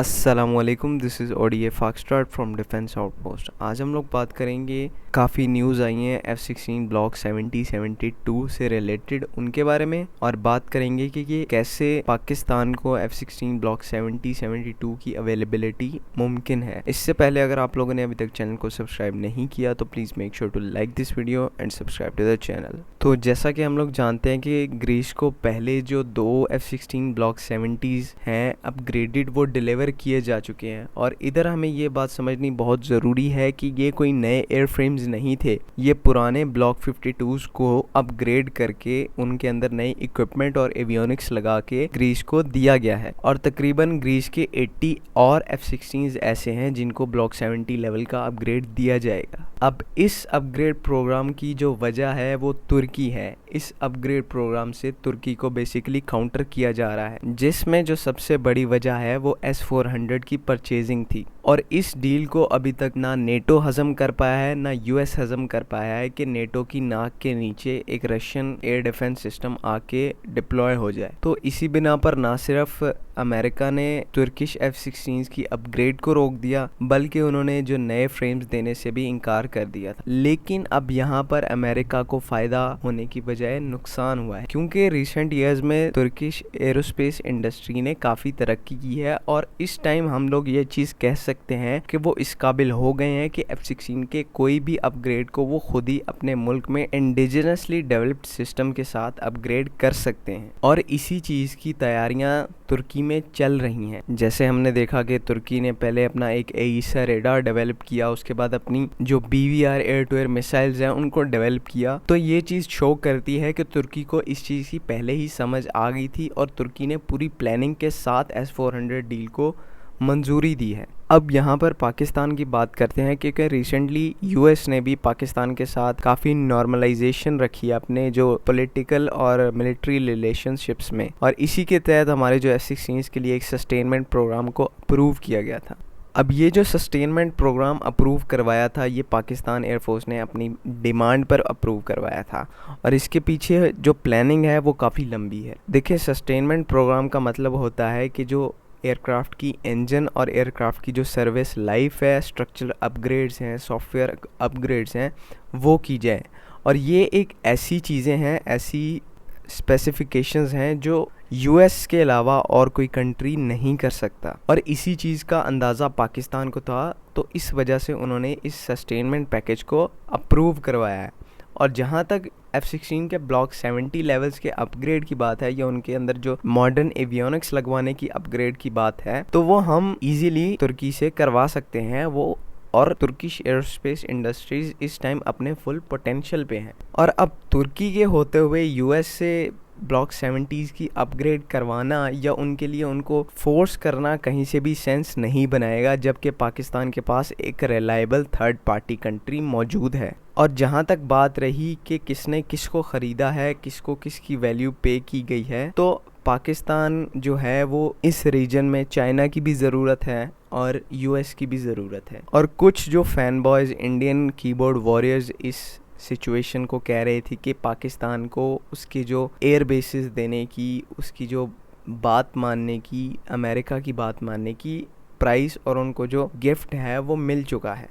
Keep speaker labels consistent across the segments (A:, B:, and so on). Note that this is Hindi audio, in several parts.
A: अस्सलामुअलैकुम, this is ODA foxtrot from defence outpost. आज हम लोग बात करेंगे, काफ़ी न्यूज़ आई हैं F-16 ब्लॉक 70-72 से रिलेटेड, उनके बारे में। और बात करेंगे कि ये कैसे पाकिस्तान को F-16 ब्लॉक 70-72 की अवेलेबिलिटी मुमकिन है। इससे पहले अगर आप लोगों ने अभी तक चैनल को सब्सक्राइब नहीं किया तो please make sure to like this video and subscribe to the channel. तो जैसा कि हम लोग जानते हैं कि ग्रीस को पहले जो 2 F-16 ब्लॉक 70s हैं अपग्रेडेड, वो डिलीवर किए जा चुके हैं। और इधर हमें ये बात समझनी बहुत ज़रूरी है कि ये कोई नए एयरफ्रेम्स नहीं थे, ये पुराने ब्लॉक 52s को अपग्रेड करके उनके अंदर नई इक्विपमेंट और एवियोनिक्स लगा के ग्रीस को दिया गया है। और तकरीबन ग्रीस के 80 और F-16s ऐसे हैं जिनको ब्लॉक 70 लेवल का अपग्रेड दिया जाएगा। अब इस अपग्रेड प्रोग्राम की जो वजह है वो तुर्की है। इस अपग्रेड प्रोग्राम से तुर्की को बेसिकली काउंटर किया जा रहा है, जिसमें जो सबसे बड़ी वजह है वो S-400 की परचेजिंग थी। और इस डील को अभी तक ना नेटो हजम कर पाया है ना US हजम कर पाया है कि नेटो की नाक के नीचे एक रशियन एयर डिफेंस सिस्टम आके डिप्लॉय हो जाए। तो इसी बिना पर ना सिर्फ अमेरिका ने तुर्किश F-16s की अपग्रेड को रोक दिया, बल्कि उन्होंने जो नए फ्रेम्स देने से भी इनकार कर दिया था। लेकिन अब यहाँ पर अमेरिका को फ़ायदा होने की बजाय नुकसान हुआ है, क्योंकि रिसेंट ईयर्स में तुर्किश एरोस्पेस इंडस्ट्री ने काफ़ी तरक्की की है। और इस टाइम हम लोग ये चीज़ कह सकते हैं कि वो इस काबिल हो गए हैं कि F-16 के कोई भी अपग्रेड को वो खुद ही अपने मुल्क में इंडिजिनसली डेवलप्ड सिस्टम के साथ अपग्रेड कर सकते हैं। और इसी चीज़ की तैयारियां तुर्की में चल रही हैं। जैसे हमने देखा कि तुर्की ने पहले अपना एक एईसा रेडार डेवलप किया, उसके बाद अपनी जो BVR air to air missiles हैं उनको डेवलप किया। तो ये चीज़ शो करती है कि तुर्की को इस चीज़ की पहले ही समझ आ गई थी और तुर्की ने पूरी प्लानिंग के साथ S-400 डील को मंजूरी दी है। अब यहाँ पर पाकिस्तान की बात करते हैं, क्योंकि रिसेंटली US ने भी पाकिस्तान के साथ काफ़ी नॉर्मलाइजेशन रखी है अपने जो पॉलिटिकल और मिलिट्री रिलेशनशिप्स में। और इसी के तहत हमारे जो F-16s के लिए एक सस्टेनमेंट प्रोग्राम को अप्रूव किया गया था। अब ये जो सस्टेनमेंट प्रोग्राम अप्रूव करवाया था, ये पाकिस्तान एयरफोर्स ने अपनी डिमांड पर अप्रूव करवाया था। और इसके पीछे जो प्लानिंग है वो काफ़ी लंबी है। देखिए, सस्टेनमेंट प्रोग्राम का मतलब होता है कि जो एयरक्राफ्ट की इंजन और एयरक्राफ्ट की जो सर्विस लाइफ है, स्ट्रक्चरल अपग्रेड्स हैं, सॉफ्टवेयर अपग्रेड्स हैं, वो की जाए। और ये एक ऐसी चीज़ें हैं, ऐसी स्पेसिफिकेशंस हैं जो US के अलावा और कोई कंट्री नहीं कर सकता। और इसी चीज़ का अंदाज़ा पाकिस्तान को था, तो इस वजह से उन्होंने इस सस्टेनमेंट पैकेज को अप्रूव करवाया है। और जहाँ तक F-16 के ब्लॉक 70 लेवल्स के अपग्रेड की बात है या उनके अंदर जो मॉडर्न एवियोनिक्स लगवाने की अपग्रेड की बात है, तो वो हम इजीली तुर्की से करवा सकते हैं। वो और तुर्किश एरोस्पेस इंडस्ट्रीज इस टाइम अपने फुल पोटेंशियल पे हैं। और अब तुर्की के होते हुए US से ब्लॉक 70s की अपग्रेड करवाना या उनके लिए उनको फोर्स करना कहीं से भी सेंस नहीं बनाएगा, जबकि पाकिस्तान के पास एक रिलायबल थर्ड पार्टी कंट्री मौजूद है। और जहाँ तक बात रही कि किसने किसको ख़रीदा है, किसको किसकी वैल्यू पे की गई है, तो पाकिस्तान जो है वो इस रीजन में चाइना की भी ज़रूरत है और US की भी ज़रूरत है। और कुछ जो fan boys Indian keyboard warriors इस सिचुएशन को कह रहे थे कि पाकिस्तान को उसके जो एयर बेसिस देने की, उसकी जो बात मानने की, अमेरिका की बात मानने की प्राइस और उनको जो गिफ्ट है वो मिल चुका है।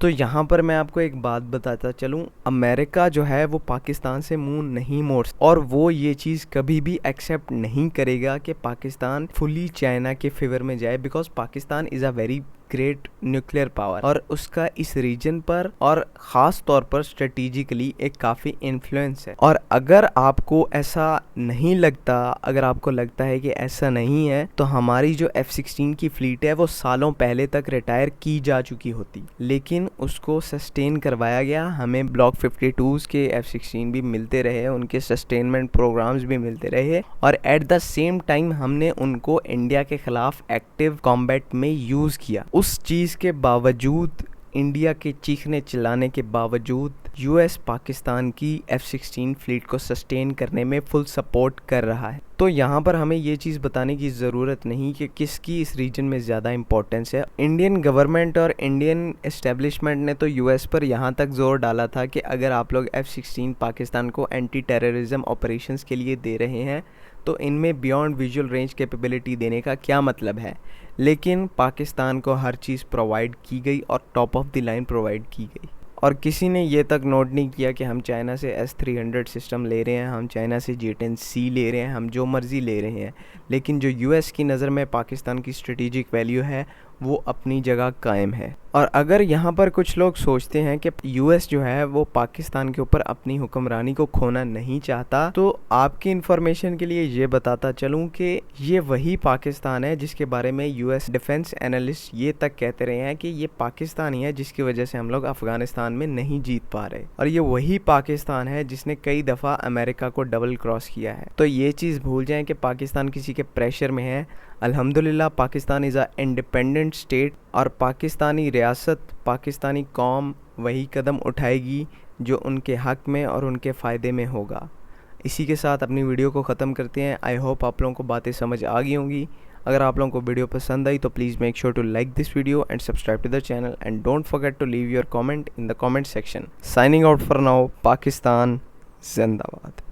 A: तो यहाँ पर मैं आपको एक बात बताता चलूँ, अमेरिका जो है वो पाकिस्तान से मुंह नहीं मोड़, और वो ये चीज़ कभी भी एक्सेप्ट नहीं करेगा कि पाकिस्तान फुली चाइना के फेवर में जाए, because Pakistan is a very great nuclear power और उसका इस रीजन पर और ख़ास तौर पर स्ट्रेटिजिकली एक काफ़ी इन्फ्लुएंस है। और अगर आपको ऐसा नहीं लगता, अगर आपको लगता है कि ऐसा नहीं है, तो हमारी जो F-16 की फ्लीट है वो सालों पहले तक रिटायर की जा चुकी होती, लेकिन उसको सस्टेन करवाया गया। हमें ब्लॉक 52s के F-16 भी मिलते रहे, उनके सस्टेनमेंट प्रोग्राम्स भी मिलते रहे, और एट द सेम टाइम हमने उनको इंडिया के ख़िलाफ़ एक्टिव कॉम्बैट में यूज़ किया। उस चीज़ के बावजूद, इंडिया के चीखने चिल्लाने के बावजूद, यूएस पाकिस्तान की F-16 फ्लीट को सस्टेन करने में फुल सपोर्ट कर रहा है। तो यहाँ पर हमें ये चीज़ बताने की ज़रूरत नहीं कि किसकी इस रीजन में ज़्यादा इंपॉर्टेंस है। इंडियन गवर्नमेंट और इंडियन एस्टेब्लिशमेंट ने तो यूएस पर यहाँ तक जोर डाला था कि अगर आप लोग F-16 पाकिस्तान को एंटी टेररिज्म ऑपरेशंस के लिए दे रहे हैं तो इनमें बियॉन्ड विजुअल रेंज कैपेबिलिटी देने का क्या मतलब है। लेकिन पाकिस्तान को हर चीज़ प्रोवाइड की गई और top of the line provide की गई, और किसी ने ये तक नोट नहीं किया कि हम चाइना से S-300 सिस्टम ले रहे हैं, हम चाइना से J-10C ले रहे हैं, हम जो मर्ज़ी ले रहे हैं। लेकिन जो यूएस की नज़र में पाकिस्तान की स्ट्रेटेजिक वैल्यू है वो अपनी जगह कायम है। और अगर यहाँ पर कुछ लोग सोचते हैं कि यूएस जो है वो पाकिस्तान के ऊपर अपनी हुक्मरानी को खोना नहीं चाहता, तो आपकी इन्फॉर्मेशन के लिए ये बताता चलूँ कि ये वही पाकिस्तान है जिसके बारे में यूएस डिफेंस एनालिस्ट ये तक कहते रहे हैं कि ये पाकिस्तान ही है जिसकी वजह से हम लोग अफगानिस्तान में नहीं जीत पा रहे, और ये वही पाकिस्तान है जिसने कई दफ़ा अमेरिका को डबल क्रॉस किया है। तो ये चीज़ भूल जाएं कि पाकिस्तान किसी के प्रेशर में है। अल्हम्दुलिल्लाह Pakistan is a independent state, और पाकिस्तानी रियासत, पाकिस्तानी कौम वही कदम उठाएगी जो उनके हक़ में और उनके फ़ायदे में होगा। इसी के साथ अपनी वीडियो को ख़त्म करते हैं। आई होप आप लोगों को बातें समझ आ गई होंगी। अगर आप लोगों को वीडियो पसंद आई तो please make sure to like this video and subscribe to the channel and don't forget to leave your comment in the comment section. Signing out for now, Pakistan जिंदाबाद।